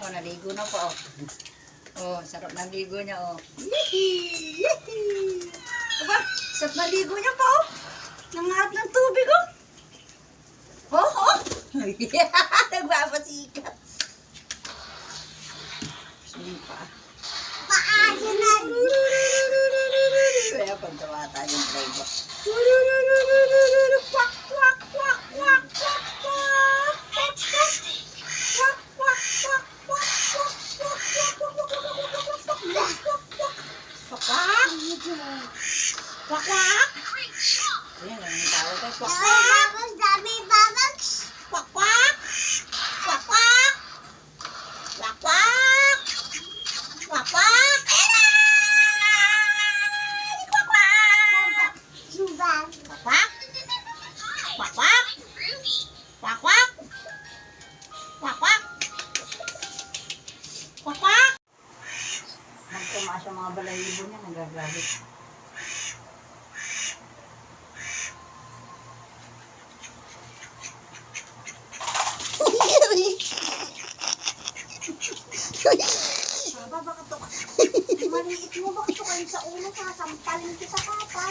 Oh, naligo na po. Oh, sarap ng ligo niya, oh. Aba, sarap ng ligo niya pa, oh. Nangarap ng tubig, oh. Oh, oh. Nagbabasikat. Sumpa. Paano na? Kaya pagkawata yung driver. Kwak, kwak, kwak, kwak, kwak, kwak. Fantastic! Kwak, kwak, kwak, kwak, kwak, kwak, kwak, kwak, kwak. Kwak, kwak. Great job! Ayan, ang tawag kay Kwak. Tapos dami babags. Kwak, kwak. Kwak, kwak. Kwak, kwak. Kwak, kwak. Kwak, kwak. Subang. Kwak, kwak. Kwak, kwak. Ruby! Kwak, kwak. Kwak, kwak. Kwak, kwak. Magtumaas yung mga balahibo niya, nagagalit. Papa, baka to. Maliit mo, baka to kayo sa ulo, sasampalin kita, Papa.